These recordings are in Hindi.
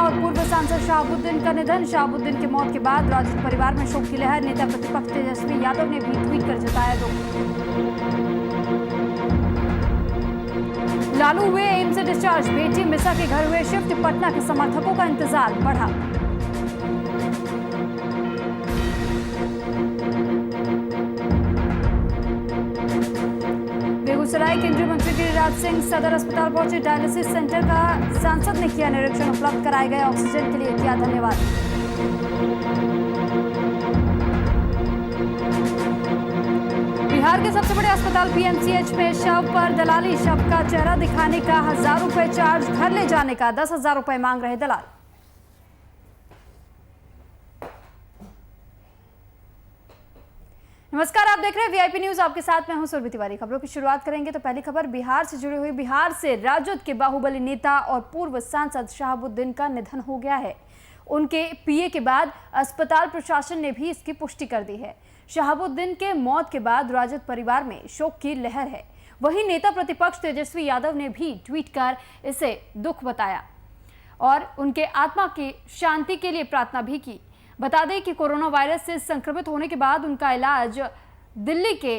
और पूर्व सांसद शहाबुद्दीन का निधन। शहाबुद्दीन की मौत के बाद राजद परिवार में शोक की लहर। नेता प्रतिपक्ष तेजस्वी यादव ने भी ट्वीट कर जताया दुख। लालू हुए एम्स से डिस्चार्ज। बेटी मिसा के घर हुए शिफ्ट। पटना के समर्थकों का इंतजार बढ़ा। बेगूसराय केंद्रीय मंत्री गिरिराज सिंह सदर अस्पताल पहुंचे। डायलिसिस सेंटर का सांसद ने किया निरीक्षण। उपलब्ध कराए गए ऑक्सीजन के लिए किया धन्यवाद। बिहार के सबसे बड़े अस्पताल पीएमसीएच में शव पर दलाली। शव का चेहरा दिखाने का 1000 रुपए चार्ज, घर ले जाने का 10,000 रुपए मांग रहे दलाल। नमस्कार, आप देख रहे हैं वीआईपी न्यूज। आपके साथ मैं हूं सुरभि तिवारी। खबरों की शुरुआत करेंगे तो पहली खबर बिहार से जुड़ी हुई। बिहार से राजद के बाहुबली नेता और पूर्व सांसद शहाबुद्दीन का निधन हो गया है। उनके पीए के बाद अस्पताल प्रशासन ने भी इसकी पुष्टि कर दी है। शहाबुद्दीन के मौत के बाद राजद परिवार में शोक की लहर है। वहीं नेता प्रतिपक्ष तेजस्वी यादव ने भी ट्वीट कर इसे दुख बताया और उनके आत्मा की शांति के लिए प्रार्थना भी की। बता दें कि कोरोना वायरस से संक्रमित होने के बाद उनका इलाज दिल्ली के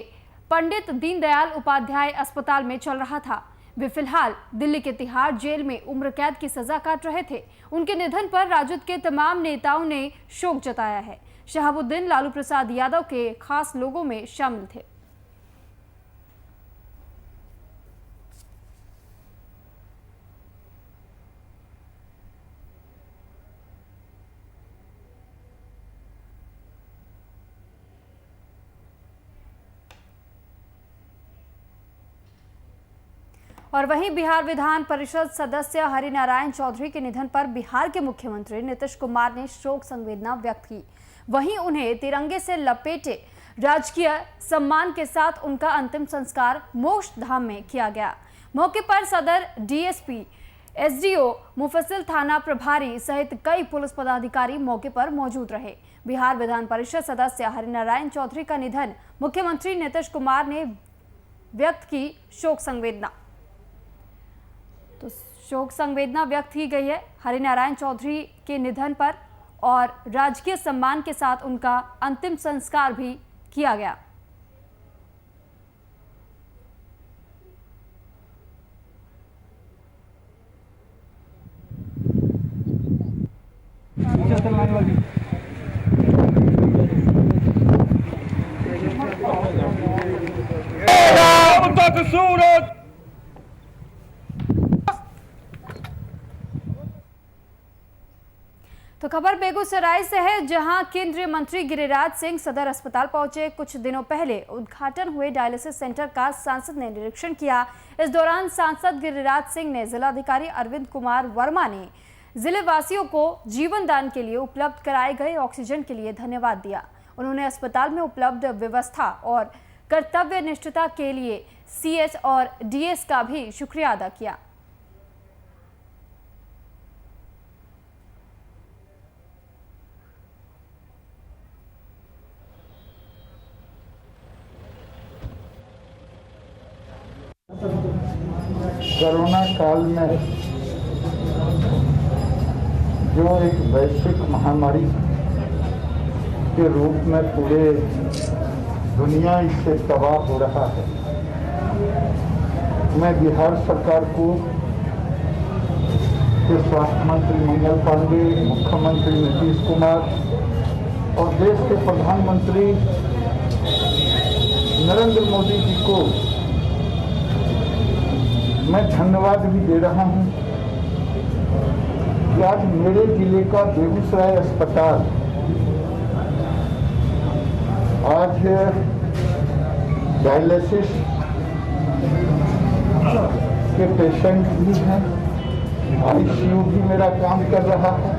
पंडित दीनदयाल उपाध्याय अस्पताल में चल रहा था। वे फिलहाल दिल्ली के तिहाड़ जेल में उम्र कैद की सजा काट रहे थे। उनके निधन पर राजद के तमाम नेताओं ने शोक जताया है। शहाबुद्दीन लालू प्रसाद यादव के खास लोगों में शामिल थे। और वहीं बिहार विधान परिषद सदस्य हरिनारायण चौधरी के निधन पर बिहार के मुख्यमंत्री नीतीश कुमार ने शोक संवेदना व्यक्त की। वहीं उन्हें तिरंगे से लपेटे राजकीय सम्मान के साथ उनका अंतिम संस्कार मोक्ष धाम में किया गया। मौके पर सदर डीएसपी, एसडीओ, मुफस्सिल थाना प्रभारी सहित कई पुलिस पदाधिकारी मौके पर मौजूद रहे। बिहार विधान परिषद सदस्य हरिनारायण चौधरी का निधन, मुख्यमंत्री नीतीश कुमार ने व्यक्त की शोक संवेदना। तो शोक संवेदना व्यक्त की गई है हरिनारायण चौधरी के निधन पर और राजकीय सम्मान के साथ उनका अंतिम संस्कार भी किया गया। तो खबर बेगूसराय से है, जहां केंद्रीय मंत्री गिरिराज सिंह सदर अस्पताल पहुंचे। कुछ दिनों पहले उद्घाटन हुए डायलिसिस सेंटर का सांसद ने निरीक्षण किया। इस दौरान सांसद गिरिराज सिंह ने जिलाधिकारी अरविंद कुमार वर्मा ने जिले वासियों को जीवन दान के लिए उपलब्ध कराए गए ऑक्सीजन के लिए धन्यवाद दिया। उन्होंने अस्पताल में उपलब्ध व्यवस्था और कर्तव्य निष्ठता के लिए सीएच और डीएस का भी शुक्रिया अदा किया। कोरोना काल में जो एक वैश्विक महामारी के रूप में पूरे दुनिया इससे तबाह हो रहा है, मैं बिहार सरकार को के स्वास्थ्य मंत्री मंगल पांडे, मुख्यमंत्री नीतीश कुमार और देश के प्रधानमंत्री नरेंद्र मोदी जी को मैं धन्यवाद भी दे रहा हूं कि आज मेरे जिले का बेगूसराय अस्पताल आज डायलिसिस के पेशेंट भी हैं, आईसीयू भी मेरा काम कर रहा है।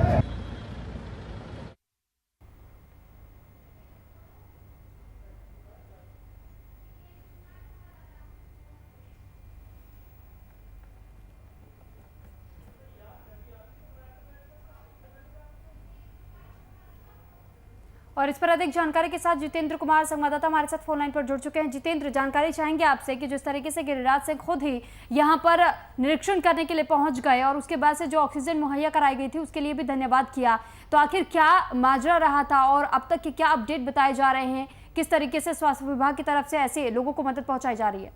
और इस पर अधिक जानकारी के साथ जितेंद्र कुमार संवाददाता हमारे साथ फोन लाइन पर जुड़ चुके हैं। जितेंद्र, जानकारी चाहेंगे आपसे कि जिस तरीके से गिरिराज सिंह खुद ही यहां पर निरीक्षण करने के लिए पहुंच गए और उसके बाद से जो ऑक्सीजन मुहैया कराई गई थी उसके लिए भी धन्यवाद किया, तो आखिर क्या माजरा रहा था और अब तक के क्या अपडेट बताए जा रहे हैं? किस तरीके से स्वास्थ्य विभाग की तरफ से ऐसे लोगों को मदद पहुंचाई जा रही है?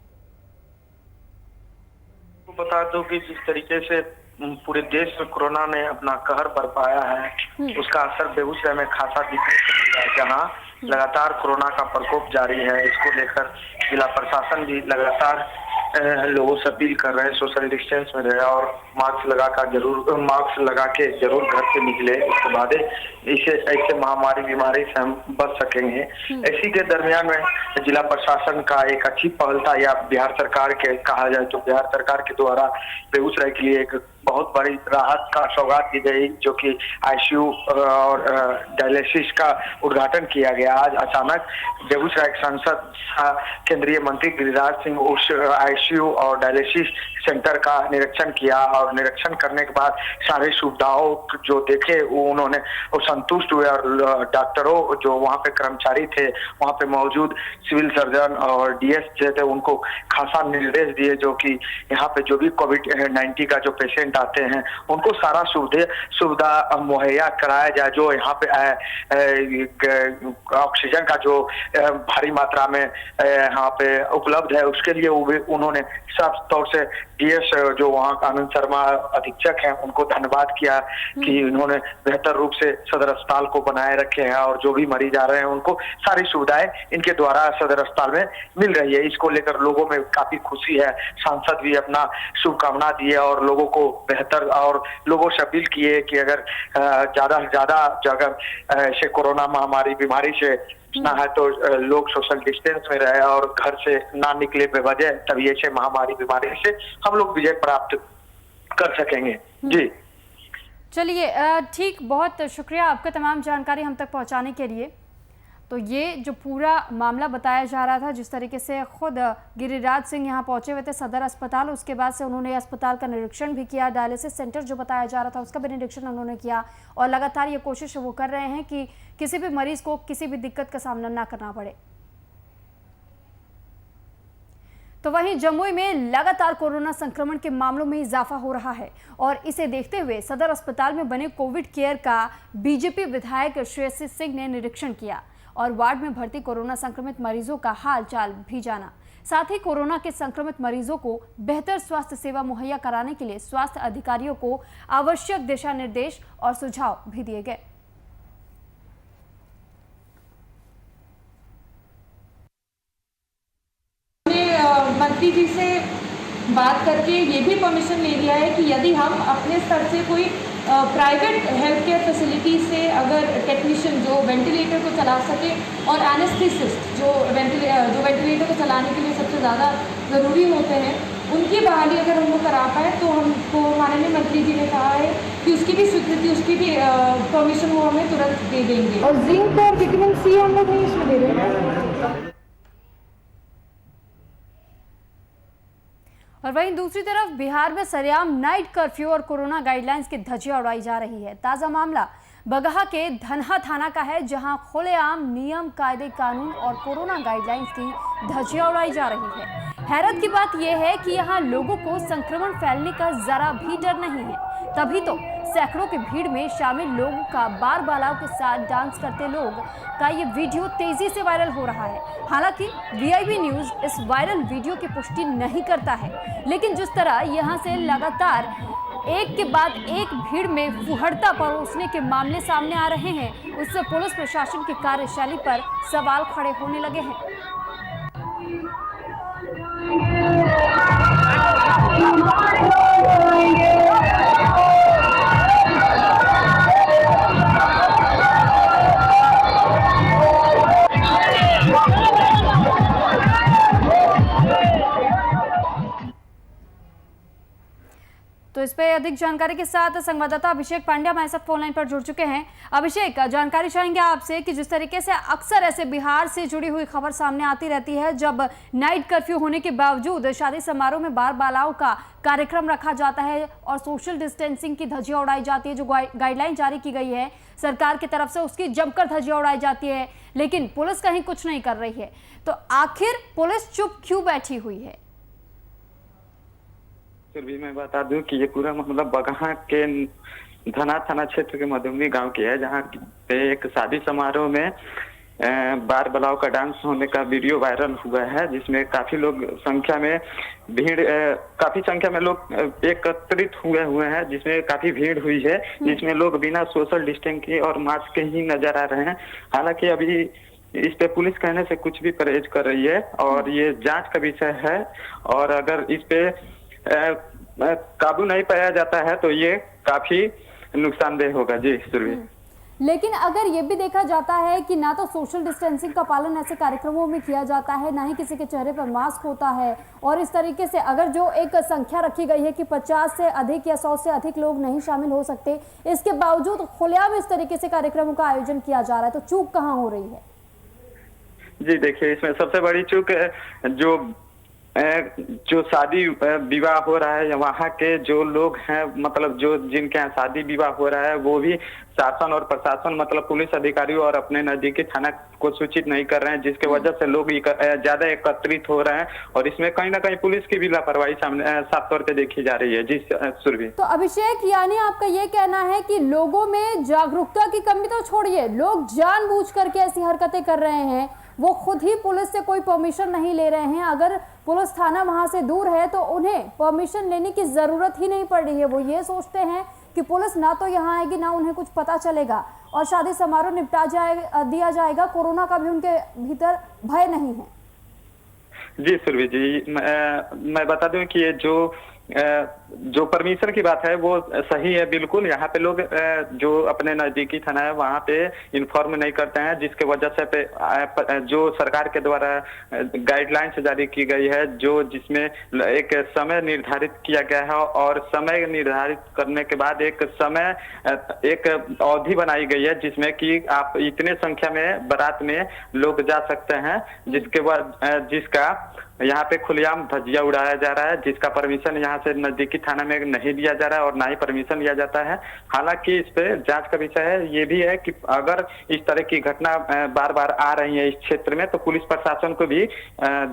बता दो कि जिस तरीके से पूरे देश में कोरोना ने अपना कहर बरपाया है, उसका असर बेगूसराय में खासा दिखने लगा है, जहां लगातार कोरोना का प्रकोप जारी है। इसको लेकर जिला प्रशासन भी लगातार लोगों से अपील कर रहे हैं सोशल डिस्टेंस में रहे और मास्क लगा के जरूर घर से निकले, उसके बाद ऐसे महामारी बीमारी से हम बच सकेंगे। इसी के दरमियान में जिला प्रशासन का एक अच्छी पहल था, या बिहार सरकार के कहा जाए तो बिहार सरकार के द्वारा बेगूसराय के लिए एक बहुत बड़ी राहत का सौगात दी गई, जो कि आईसीयू और डायलिसिस का उद्घाटन किया गया। आज अचानक बेगूसराय के सांसद केंद्रीय मंत्री गिरिराज सिंह उस आईसीयू और डायलिसिस सेंटर का निरीक्षण किया और निरीक्षण करने के बाद सारी सुविधाओं जो देखे उन्होंने संतुष्ट हुए और डॉक्टरों जो वहाँ पे कर्मचारी थे, वहाँ पे मौजूद सिविल सर्जन और डीएस थे, उनको खासा निर्देश दिए जो कि यहाँ पे जो भी कोविड-19 का जो पेशेंट आते हैं उनको सारा सुविधा मुहैया कराया जाए। जो यहाँ पे ऑक्सीजन का जो भारी मात्रा में यहाँ पे उपलब्ध है उसके लिए उन्होंने साफ तौर से डीएस जो वहाँ का आनंद शर्मा अधीक्षक हैं उनको धन्यवाद किया कि उन्होंने बेहतर रूप से सदर अस्पताल को बनाए रखे हैं और जो भी मरीज आ रहे हैं उनको सारी सुविधाएं इनके द्वारा सदर अस्पताल में मिल रही है। इसको लेकर लोगों में काफी खुशी है। सांसद भी अपना शुभकामना दिए और लोगों को बेहतर और लोगों से अपील किए कि अगर ज्यादा से ज्यादा अगर ऐसे कोरोना महामारी बीमारी से ना है तो लोग सोशल डिस्टेंस में रहे और घर से ना निकले बेवजह, तभी ऐसे महामारी बीमारी से हम लोग विजय प्राप्त कर सकेंगे। जी चलिए, ठीक, बहुत शुक्रिया आपका तमाम जानकारी हम तक पहुंचाने के लिए। तो ये जो पूरा मामला बताया जा रहा था, जिस तरीके से खुद गिरिराज सिंह यहाँ पहुंचे हुए थे सदर अस्पताल, उसके बाद से उन्होंने अस्पताल का निरीक्षण भी किया, डायलिसिस सेंटर जो बताया जा रहा था उसका भी निरीक्षण उन्होंने किया और लगातार ये कोशिश वो कर रहे हैं कि किसी भी मरीज को किसी भी दिक्कत का सामना ना करना पड़े। तो वहीं जमुई में लगातार कोरोना संक्रमण के मामलों में इजाफा हो रहा है और इसे देखते हुए सदर अस्पताल में बने कोविड केयर का बीजेपी विधायक श्रेयसी सिंह ने निरीक्षण किया और वार्ड में भर्ती कोरोना संक्रमित मरीजों का हाल चाल भी जाना। साथ ही कोरोना के संक्रमित मरीजों को बेहतर स्वास्थ्य सेवा मुहैया कराने के लिए स्वास्थ्य अधिकारियों को आवश्यक दिशा निर्देश और सुझाव भी दिए गए। मंत्री जी से बात करके ये भी परमिशन ले लिया है कि यदि हम अपने स्तर से कोई प्राइवेट हेल्थ केयर फैसिलिटी से अगर टेक्नीशियन जो वेंटिलेटर को चला सके और एनेस्थेसिस्ट जो वेंटिलेटर को चलाने के लिए सबसे ज़्यादा ज़रूरी होते हैं, उनकी बहाली अगर हम वो करा पाए तो हमको माननीय मंत्री जी ने कहा है कि उसकी भी स्वीकृति, उसकी भी परमिशन वो हमें तुरंत दे देंगे। और जिंक और विटामिन सी हम लोग नहीं इसमें दे रहे हैं। और वहीं दूसरी तरफ बिहार में सरेआम नाइट कर्फ्यू और कोरोना गाइडलाइंस की धज्जियां उड़ाई जा रही है। ताजा मामला बगहा के धनहा थाना का है, जहां खुलेआम नियम, कायदे, कानून और कोरोना गाइडलाइंस की धज्जियां उड़ाई जा रही है। हैरत की बात यह है कि यहां लोगों को संक्रमण फैलने का जरा भी डर नहीं है, तभी तो सैकड़ों की भीड़ में शामिल लोगों का बार बालाओं के साथ डांस करते लोग का ये वीडियो तेजी से वायरल हो रहा है। हालांकि वीआईबी न्यूज इस वायरल वीडियो की पुष्टि नहीं करता है, लेकिन जिस तरह यहां से लगातार एक के बाद एक भीड़ में फुहड़ता परोसने के मामले सामने आ रहे हैं, उससे पुलिस प्रशासन की कार्यशैली पर सवाल खड़े होने लगे हैं। तो इस पे अधिक जानकारी के साथ संवाददाता अभिषेक पांड्या हमारे साथ फोन लाइन पर जुड़ चुके हैं। अभिषेक, जानकारी चाहेंगे आपसे कि जिस तरीके से अक्सर ऐसे बिहार से जुड़ी हुई खबर सामने आती रहती है, जब नाइट कर्फ्यू होने के बावजूद शादी समारोह में बाल बालाओं का कार्यक्रम रखा जाता है और सोशल डिस्टेंसिंग की धज्जियां उड़ाई जाती है, जो गाइडलाइन जारी की गई है सरकार की तरफ से, उसकी जमकर धज्जियां उड़ाई जाती है, लेकिन पुलिस कहीं कुछ नहीं कर रही है। तो आखिर पुलिस चुप क्यों बैठी हुई है? फिर भी मैं बता दूं कि ये पूरा मामला बगहा के धना थाना क्षेत्र के मधुबनी गांव की है, जहां पे एक शादी समारोह में बार बलाव का डांस होने का वीडियो वायरल हुआ है, जिसमें काफी संख्या में लोग एकत्रित हुए हैं, जिसमें काफी भीड़ हुई है, जिसमें लोग बिना सोशल डिस्टेंसिंग और मास्क के ही नजर आ रहे हैं। हालांकि अभी इस पे पुलिस कहने से कुछ भी परहेज कर रही है और ये जांच का विषय है, और अगर इस पे काबू नहीं पाया जाता है तो ये काफी नुकसानदेह होगा। जी सुरभि, लेकिन अगर ये भी देखा जाता है कि ना तो सोशल डिस्टेंसिंग का पालन ऐसे कार्यक्रमों में किया जाता है, ना ही किसी के चेहरे पर मास्क होता है, और इस तरीके से अगर जो एक संख्या रखी गई है कि 50 से अधिक या 100 से अधिक लोग नहीं शामिल हो सकते, इसके बावजूद खुलेआम इस तरीके से कार्यक्रमों का आयोजन किया जा रहा है, तो चूक कहाँ हो रही है? जी देखिए, इसमें सबसे बड़ी चूक जो शादी विवाह हो रहा है, वहाँ के जो लोग हैं, मतलब जो जिनके यहाँ शादी विवाह हो रहा है, वो भी शासन और प्रशासन, मतलब पुलिस अधिकारी और अपने नजदीकी थाना को सूचित नहीं कर रहे हैं, जिसके वजह से लोग ज्यादा एकत्रित हो रहे हैं, और इसमें कहीं ना कहीं पुलिस की भी लापरवाही सामने साफ तौर पे देखी जा रही है। जी सुरभि, तो अभिषेक, यानी आपका ये कहना है कि लोगों में जागरूकता की कमी तो छोड़िए, लोग जानबूझ करके ऐसी हरकतें कर रहे हैं, वो खुद ही पुलिस से कोई परमिशन नहीं ले रहे हैं। अगर पुलिस थाना वहां से दूर है तो उन्हें परमिशन लेने की जरूरत ही नहीं पड़ रही है। वो ये सोचते हैं कि पुलिस ना तो यहाँ आएगी, ना उन्हें कुछ पता चलेगा, और शादी समारोह निपटा दिया जाएगा। कोरोना का भी उनके भीतर भय नहीं है। जी सुरभि जी, मैं बता दूं कि ये जो परमिशन की बात है वो सही है बिल्कुल। यहाँ पे लोग जो अपने नजदीकी थाना है वहाँ पे इन्फॉर्म नहीं करते हैं, जिसके वजह से जो सरकार के द्वारा गाइडलाइंस जारी की गई है, जिसमें एक समय निर्धारित किया गया है, और समय निर्धारित करने के बाद एक अवधि बनाई गई है, जिसमें कि आप इतने संख्या में बारात में लोग जा सकते हैं, जिसका यहाँ पे खुलेआम धज्जियां उड़ाया जा रहा है, जिसका परमिशन यहाँ से नजदीकी थाना में नहीं दिया जा रहा है और ना ही परमिशन लिया जाता है। हालांकि इस पे जांच का विषय है। ये भी है कि अगर इस तरह की घटना बार बार आ रही है इस क्षेत्र में, तो पुलिस प्रशासन को भी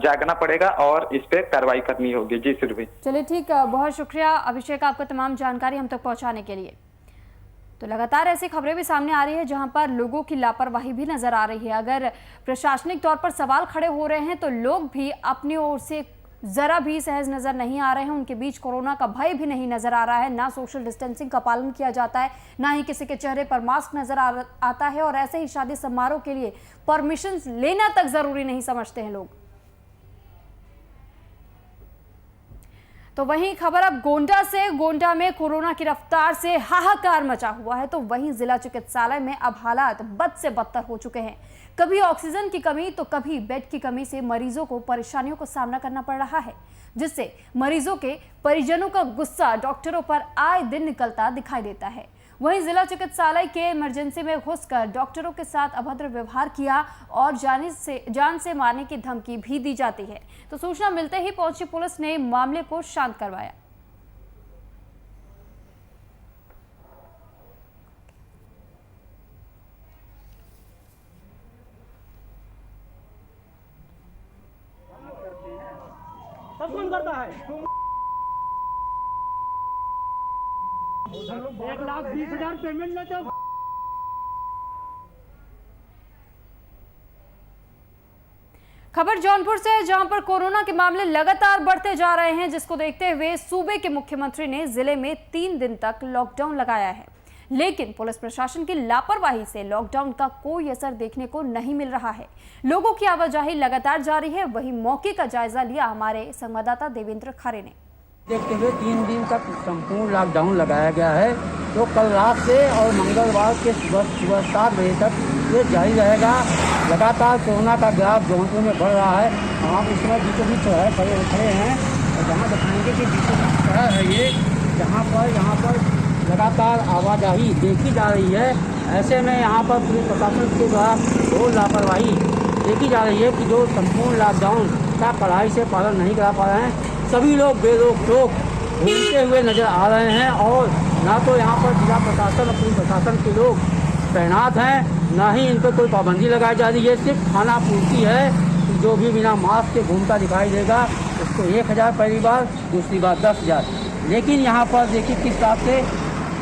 जागना पड़ेगा और इस पे कार्रवाई करनी होगी। जी सुरभि, चलिए ठीक, बहुत शुक्रिया अभिषेक आपका तमाम जानकारी हम तक पहुँचाने के लिए। तो लगातार ऐसी खबरें भी सामने आ रही है जहां पर लोगों की लापरवाही भी नजर आ रही है। अगर प्रशासनिक तौर पर सवाल खड़े हो रहे हैं तो लोग भी अपनी ओर से जरा भी सहज नजर नहीं आ रहे हैं। उनके बीच कोरोना का भय भी नहीं नजर आ रहा है, ना सोशल डिस्टेंसिंग का पालन किया जाता है, ना ही किसी के चेहरे पर मास्क नजर आता है, और ऐसे ही शादी समारोह के लिए परमिशन लेना तक जरूरी नहीं समझते हैं लोग। तो वहीं खबर अब गोंडा से। गोंडा में कोरोना की रफ्तार से हाहाकार मचा हुआ है, तो वहीं जिला चिकित्सालय में अब हालात बद से बदतर हो चुके हैं। कभी ऑक्सीजन की कमी तो कभी बेड की कमी से मरीजों को परेशानियों का सामना करना पड़ रहा है, जिससे मरीजों के परिजनों का गुस्सा डॉक्टरों पर आए दिन निकलता दिखाई देता है। वहीं जिला चिकित्सालय के इमरजेंसी में घुसकर डॉक्टरों के साथ अभद्र व्यवहार किया और जान से मारने की धमकी भी दी जाती है। तो सूचना मिलते ही पहुंची पुलिस ने मामले को शांत करवाया। सब कौन करता है? 1,20,000 पेमेंट लेते हो। खबर जौनपुर से है, जहां पर कोरोना के मामले लगातार बढ़ते जा रहे हैं, जिसको देखते हुए सूबे के मुख्यमंत्री ने जिले में 3 दिन तक लॉकडाउन लगाया है। लेकिन पुलिस प्रशासन की लापरवाही से लॉकडाउन का कोई असर देखने को नहीं मिल रहा है। लोगों की आवाजाही लगातार जारी है। वहीं मौके का जायजा लिया हमारे संवाददाता देवेंद्र खरे ने। देखते हुए 3 दिन तक संपूर्ण लॉकडाउन लगाया गया है, तो कल रात से और मंगलवार के सुबह 7 बजे तक ये जारी रहेगा। लगातार कोरोना का ग्राफ जौनपुर में बढ़ रहा है। हम इस समय बीचों बीच खड़े हैं, और जहाँ दिखाएंगे कि बीचों बीच खड़ा है ये यहाँ पर लगातार आवाजाही देखी जा रही है। ऐसे में यहाँ पर पुलिस प्रशासन के द्वारा घोर लापरवाही देखी जा रही है कि जो संपूर्ण लॉकडाउन का कड़ाई से पालन नहीं करा पा रहे हैं। सभी लोग बेरोक-टोक घूमते हुए नजर आ रहे हैं और ना तो यहाँ पर जिला प्रशासन और पुलिस प्रशासन के लोग तैनात हैं, ना ही इन पर कोई पाबंदी लगाई जा रही है। सिर्फ खाना पूर्ति है कि जो भी बिना मास्क के घूमता दिखाई देगा उसको 1000 पहली बार, दूसरी बार 10,000। लेकिन यहाँ पर देखिए किस हिसाब से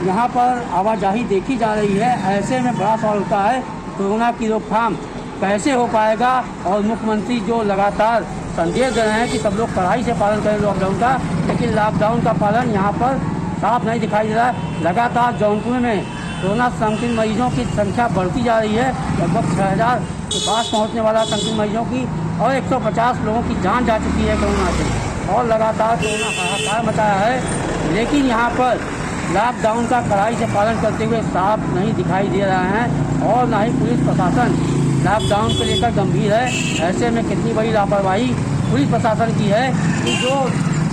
यहाँ पर आवाजाही देखी जा रही है। ऐसे में बड़ा सवाल होता है कोरोना की रोकथाम कैसे हो पाएगा। और मुख्यमंत्री जो लगातार संदेश दे रहे हैं कि सब लोग कड़ाई से पालन करें लॉकडाउन का, लेकिन लॉकडाउन का पालन यहाँ पर साफ नहीं दिखाई दे रहा है। लगातार जौनपुर में कोरोना संक्रमित मरीजों की संख्या बढ़ती जा रही है। लगभग 6000 के पास पहुँचने वाला संक्रमित मरीजों की और 150 लोगों की जान जा चुकी है कोरोना से और लगातार कोरोना हाहाकार मचाया है। लेकिन यहाँ पर लॉकडाउन का कड़ाई से पालन करते हुए साफ नहीं दिखाई दे रहा है और ना ही पुलिस प्रशासन लॉकडाउन को लेकर गंभीर है। ऐसे में कितनी बड़ी लापरवाही पुलिस प्रशासन की है कि जो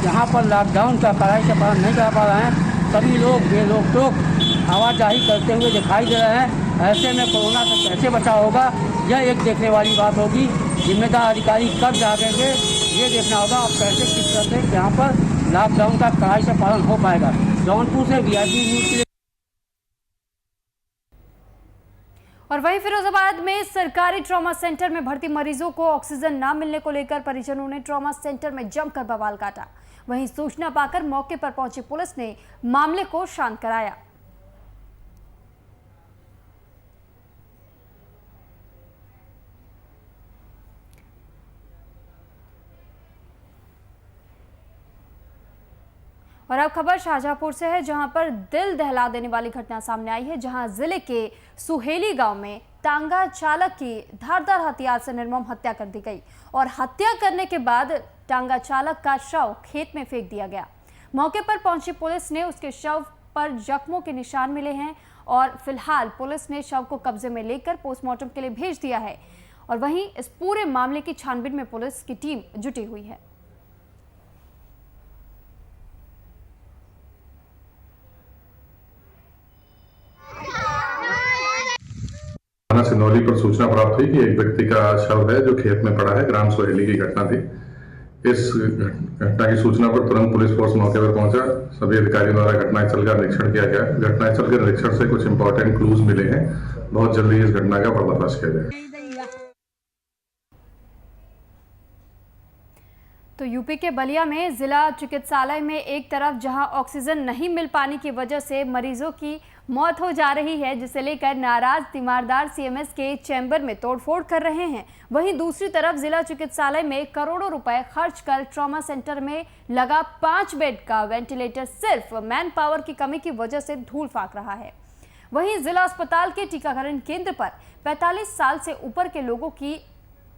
यहाँ पर लॉकडाउन का कड़ाई से पालन नहीं कर पा रहे हैं। सभी लोग बेरोक-टोक आवाजाही करते हुए दिखाई दे रहे हैं। ऐसे में कोरोना से कैसे बचाव होगा यह एक देखने वाली बात होगी। जिम्मेदार अधिकारी कब जागेंगे ये देखना होगा और कैसे किस तरह से यहाँ पर लॉकडाउन का कड़ाई से पालन हो पाएगा। जौनपुर से VIP न्यूज़ के लिए। और वहीं फिरोजाबाद में सरकारी ट्रॉमा सेंटर में भर्ती मरीजों को ऑक्सीजन न मिलने को लेकर परिजनों ने ट्रॉमा सेंटर में जमकर बवाल काटा। वहीं सूचना पाकर मौके पर पहुंची पुलिस ने मामले को शांत कराया। और अब खबर शाहजहांपुर से है, जहां पर दिल दहला देने वाली घटना सामने आई है। जहां जिले के सुहेली गांव में टांगा चालक की धारदार हथियार से निर्मम हत्या कर दी गई और हत्या करने के बाद टांगा चालक का शव खेत में फेंक दिया गया। मौके पर पहुंची पुलिस ने उसके शव पर जख्मों के निशान मिले हैं और फिलहाल पुलिस ने शव को कब्जे में लेकर पोस्टमार्टम के लिए भेज दिया है। और वहीं इस पूरे मामले की छानबीन में पुलिस की टीम जुटी हुई है। थाना सिंदौली पर सूचना प्राप्त हुई कि एक व्यक्ति का शव है जो खेत में पड़ा है। ग्राम सोहेली की घटना थी। इस घटना की सूचना पर तुरंत पुलिस फोर्स मौके पर पहुंचा। सभी अधिकारियों द्वारा घटनास्थल का निरीक्षण किया गया। घटनास्थल के निरीक्षण से कुछ इंपॉर्टेंट क्लूज मिले हैं। बहुत जल्दी इस घटना का पर्दाफाश किया जाएगा। तो यूपी के बलिया में जिला चिकित्सालय में एक तरफ जहां ऑक्सीजन नहीं मिल पाने की वजह से मरीजों की मौत हो जा रही है, जिसे लेकर नाराज तीमारदार CMS के चैम्बर में तोड़फोड़ कर रहे हैं, वहीं दूसरी तरफ जिला चिकित्सालय में करोड़ों रुपए खर्च कर ट्रॉमा सेंटर में लगा 5 बेड का वेंटिलेटर सिर्फ मैन पावर की कमी की वजह से धूल फाक रहा है। वहीं जिला अस्पताल के टीकाकरण केंद्र पर 45 साल से ऊपर के लोगों की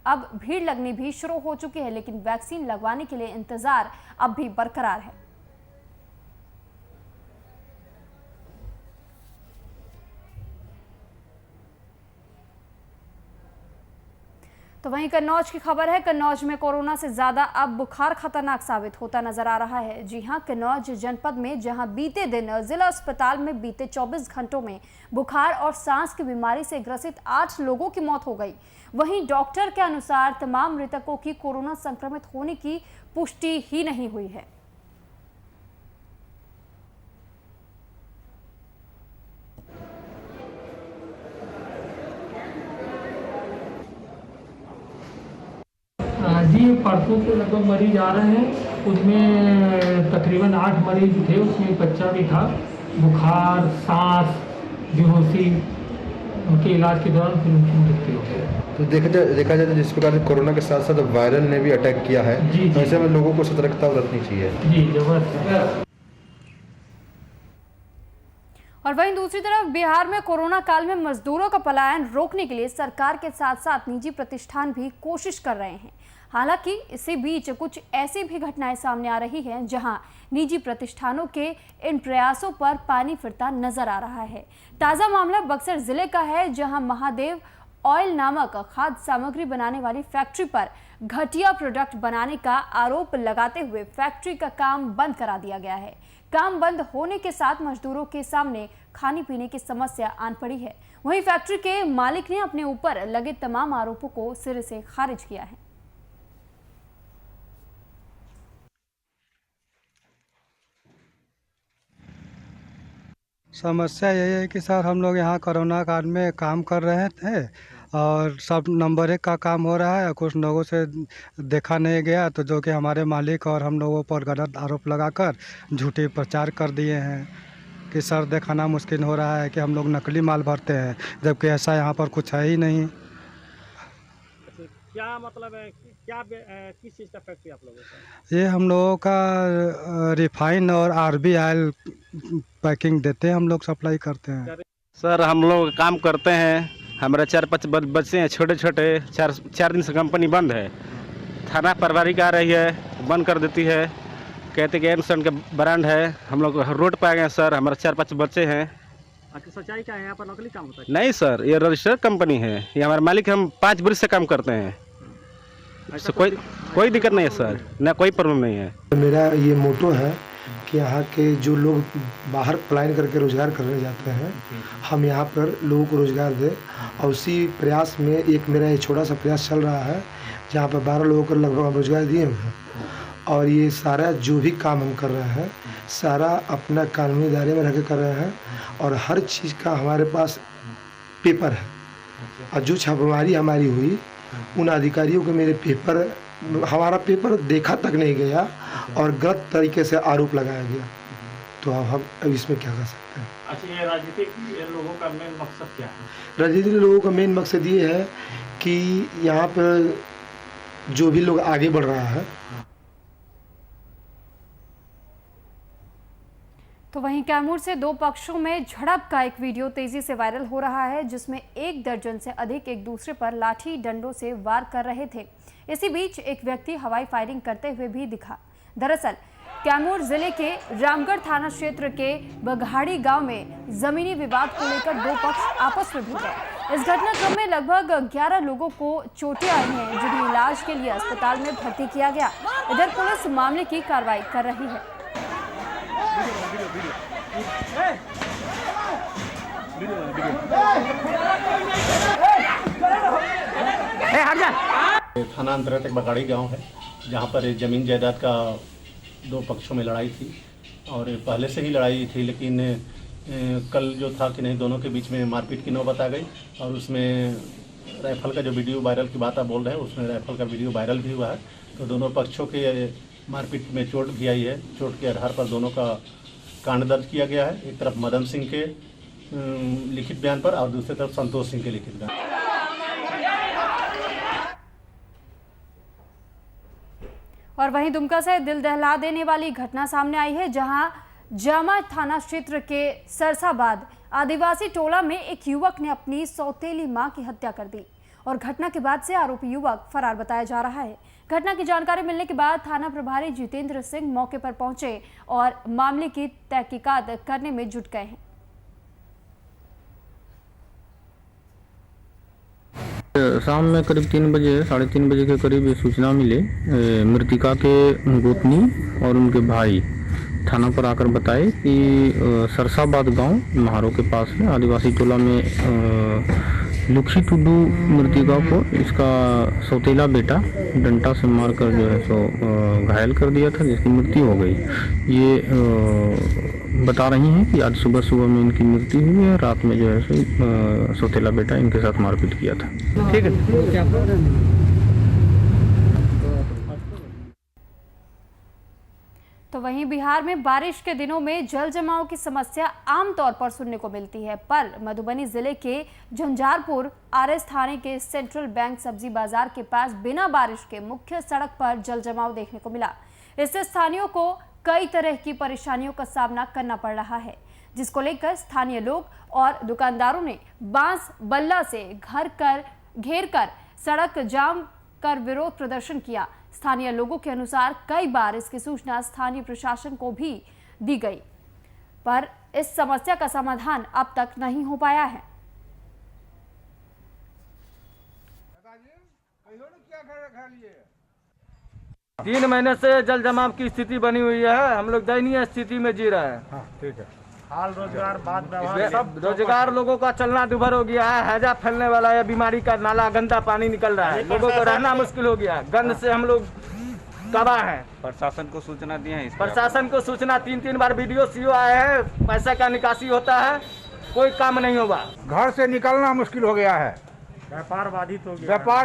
अब भीड़ लगनी भी शुरू हो चुकी है, लेकिन वैक्सीन लगवाने के लिए इंतजार अब भी बरकरार है। तो वहीं कन्नौज की खबर है। कन्नौज में कोरोना से ज्यादा अब बुखार खतरनाक साबित होता नजर आ रहा है। जी हां, कन्नौज जनपद में जहां बीते दिन जिला अस्पताल में बीते 24 घंटों में बुखार और सांस की बीमारी से ग्रसित 8 लोगों की मौत हो गई। वहीं डॉक्टर के अनुसार तमाम मृतकों की कोरोना संक्रमित होने की पुष्टि ही नहीं हुई है। जी, परसों से लगभग मरीज आ रहे हैं। उसमें तकरीबन 8 मरीज थे, उसमें एक बच्चा भी था। बुखार, सांस, बेहोशी, उनके इलाज के दौरान फिर उनकी मृत्यु हो गई। तो देखा जाए तो जिस प्रकार से कोरोना के साथ साथ वायरल ने भी अटैक किया है, जी, तो ऐसे में लोगों को सतर्कता बरतनी चाहिए। जी, जबरदस्त। और वहीं दूसरी तरफ बिहार में कोरोना काल में मजदूरों का पलायन रोकने के लिए सरकार के साथ साथ निजी प्रतिष्ठान भी कोशिश कर रहे हैं। हालांकि इसी बीच कुछ ऐसी भी घटनाएं सामने आ रही हैं जहां निजी प्रतिष्ठानों के इन प्रयासों पर पानी फिरता नजर आ रहा है। ताज़ा मामला बक्सर जिले का है, जहां महादेव ऑयल नामक खाद्य सामग्री बनाने वाली फैक्ट्री पर घटिया प्रोडक्ट बनाने का आरोप लगाते हुए फैक्ट्री का काम बंद करा दिया गया है। काम बंद होने के साथ मजदूरों के सामने खाने पीने की समस्या आन पड़ी है। वहीं फैक्ट्री के मालिक ने अपने ऊपर लगे तमाम आरोपों को सिरे से खारिज किया है। समस्या यही है कि सर हम लोग यहाँ कोरोना काल में काम कर रहे थे और सब नंबर 1 का काम हो रहा है। कुछ लोगों से देखा नहीं गया तो जो कि हमारे मालिक और हम लोगों पर गलत आरोप लगाकर झूठे प्रचार कर दिए हैं कि सर दिखाना मुश्किल हो रहा है कि हम लोग नकली माल भरते हैं, जबकि ऐसा यहाँ पर कुछ है ही नहीं। क्या मतलब है, क्या किस चीज़ का फैक्ट्री आप लोगों का? ये हम लोगों का रिफाइन और आरबी ऑयल पैकिंग देते हैं, हम लोग सप्लाई करते हैं। सर हम लोग काम करते हैं, हमारे 4-5 बच्चे हैं छोटे छोटे। 4 दिन से कंपनी बंद है। थाना पारिवारिक आ रही है, बंद कर देती है, कहते कि एमसन के ब्रांड है। हम लोग रोड पे आ गए सर, हमारे 4-5 बच्चे हैं। सच्चाई क्या है, यहाँ पर नकली काम होता है? नहीं सर, ये रजिस्टर्ड कंपनी है, ये हमारे मालिक, हम 5 वर्ष से काम करते हैं। इससे कोई दिक्कत नहीं है सर, ना कोई प्रॉब्लम नहीं है। मेरा ये मोटो है कि यहाँ के जो लोग बाहर पलायन करके रोज़गार करने जाते हैं, हम यहाँ पर लोगों को रोज़गार दें। और उसी प्रयास में एक मेरा ये छोटा सा प्रयास चल रहा है जहाँ पर 12 लोगों को लगभग हम रोज़गार दिए हुए हैं। और ये सारा जो भी काम हम कर रहे हैं सारा अपना कानूनी दायरे में रह के कर रहे हैं और हर चीज़ का हमारे पास पेपर है। और जो छापेमारी हमारी हुई उन अधिकारियों को मेरे पेपर, हमारा पेपर देखा तक नहीं गया और गलत तरीके से आरोप लगाया गया। तो अब हम इसमें क्या कर सकते हैं? अच्छा, ये राजनीतिक लोगों का मेन मकसद क्या है? राजनीतिक लोगों का मेन मकसद ये है कि यहाँ पर जो भी लोग आगे बढ़ रहा है। तो वहीं कैमूर से 2 पक्षों में झड़प का एक वीडियो तेजी से वायरल हो रहा है, जिसमें 1 दर्जन से अधिक एक दूसरे पर लाठी डंडों से वार कर रहे थे। इसी बीच एक व्यक्ति हवाई फायरिंग करते हुए भी दिखा। दरअसल कैमूर जिले के रामगढ़ थाना क्षेत्र के बघाड़ी गांव में जमीनी विवाद को लेकर 2 पक्ष आपस में भिड़ गए। इस घटनाक्रम में लगभग 11 लोगों को चोटें आई हैं, जिन्हें इलाज के लिए अस्पताल में भर्ती किया गया। इधर पुलिस मामले की कार्रवाई कर रही है। थाना अंतर्गत एक बगाड़ी गांव है जहां पर जमीन जायदाद का 2 पक्षों में लड़ाई थी और पहले से ही लड़ाई थी, लेकिन कल जो था कि नहीं, दोनों के बीच में मारपीट की नौबत आ गई और उसमें राइफल का जो वीडियो वायरल की बात आप बोल रहे हैं, उसमें राइफल का वीडियो वायरल भी हुआ है। तो दोनों पक्षों के मारपीट में चोट भी आई है। चोट के आधार पर दोनों का कांड दर्ज किया गया है। एक तरफ मदन सिंह के लिखित बयान पर और दूसरी तरफ संतोष सिंह के लिखित बयान। और वहीं दुमका से दिल दहला देने वाली घटना सामने आई है, जहां जामा थाना क्षेत्र के सरसाबाद आदिवासी टोला में एक युवक ने अपनी सौतेली मां की हत्या कर दी और घटना के बाद से आरोपी युवक फरार बताया जा रहा है। घटना की जानकारी मिलने के बाद थाना प्रभारी जितेंद्र सिंह मौके पर पहुंचे और मामले की तहकीकात करने में जुट गए हैं। शाम में करीब 3 बजे 3:30 बजे के करीब ये सूचना मिले, मृतिका के गोतनी और उनके भाई थाना पर आकर बताए कि सरसाबाद गांव महारो के पास में आदिवासी टोला में लुखी टुडू मृतिका को इसका सौतेला बेटा डंडा से मारकर जो है सो घायल कर दिया था, जिसकी मृत्यु हो गई। ये बता रही हैं कि आज सुबह में इनकी मृत्यु हुई है। रात में जो है सो सौतेला बेटा इनके साथ मारपीट किया था। ठीक है। तो वहीं बिहार में बारिश के दिनों में जल जमाव की समस्या आमतौर पर सुनने को मिलती है, पर मधुबनी जिले के झंझारपुर आरएस थाने के सेंट्रल बैंक सब्जी बाजार के पास बिना बारिश के मुख्य सड़क पर जल जमाव देखने को मिला। इससे स्थानीयों को कई तरह की परेशानियों का सामना करना पड़ रहा है, जिसको लेकर स्थानीय लोग और दुकानदारों ने बांस बल्ला से घेर कर सड़क जाम कर विरोध प्रदर्शन किया। स्थानीय लोगों के अनुसार कई बार इसकी सूचना स्थानीय प्रशासन को भी दी गई, पर इस समस्या का समाधान अब तक नहीं हो पाया है। 3 महीने से जल जमाव की स्थिति बनी हुई है, हम लोग दयनीय स्थिति में जी रहे हैं। ठीक है। हाल रोजगार बाद रोजगार लोगों का चलना दुभर हो गया है, हैजा फैलने वाला है, बीमारी का नाला गंदा पानी निकल रहा है, लोगों को रहना मुश्किल हो गया, गंद से हम लोग तबाह है। प्रशासन को सूचना दिए हैं? प्रशासन को सूचना 3 बार वीडियो सीओ आए हैं, पैसा का निकासी होता है, कोई काम नहीं होगा। घर से निकलना मुश्किल हो गया है, व्यापार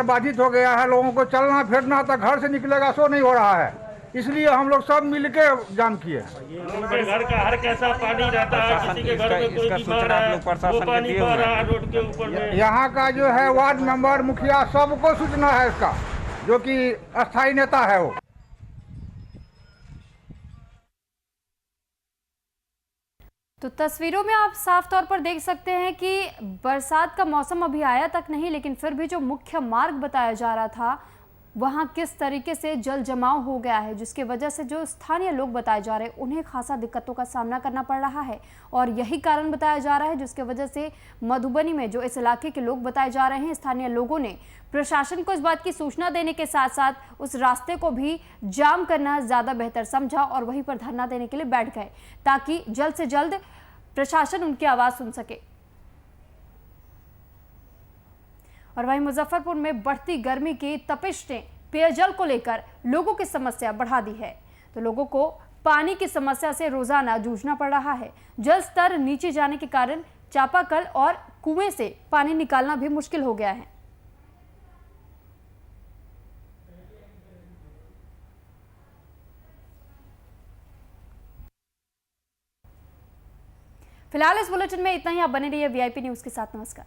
बाधित हो गया है, लोगों को चलना फिरना तक घर से निकलेगा सो नहीं हो रहा है, इसलिए हम लोग सब मिलके जाम किए। घर का हर कैसा पानी रहता है, किसी के घर में कोई बीमार है, वो पानी बह रहा है रोड के ऊपर में। यहाँ का जो है वार्ड मेंबर, मुखिया, सबको सूचना है इसका, जो कि अस्थायी नेता है वो। तो तस्वीरों में आप साफ तौर पर देख सकते हैं कि बरसात का मौसम अभी आया तक नहीं, लेकिन फिर भी जो मुख्य मार्ग बताया जा रहा था वहां किस तरीके से जल जमाव हो गया है, जिसकी वजह से जो स्थानीय लोग बताए जा रहे हैं उन्हें खासा दिक्कतों का सामना करना पड़ रहा है। और यही कारण बताया जा रहा है जिसकी वजह से मधुबनी में जो इस इलाके के लोग बताए जा रहे हैं, स्थानीय लोगों ने प्रशासन को इस बात की सूचना देने के साथ साथ उस रास्ते को भी जाम करना ज़्यादा बेहतर समझा और वहीं पर धरना देने के लिए बैठ गए ताकि जल्द से जल्द प्रशासन उनकी आवाज़ सुन सके। और वहीं मुजफ्फरपुर में बढ़ती गर्मी की तपिश ने पेयजल को लेकर लोगों की समस्या बढ़ा दी है। तो लोगों को पानी की समस्या से रोजाना जूझना पड़ रहा है। जल स्तर नीचे जाने के कारण चापाकल और कुएं से पानी निकालना भी मुश्किल हो गया है। फिलहाल इस बुलेटिन में इतना ही। आप बने रहिए वीआईपी न्यूज के साथ। नमस्कार।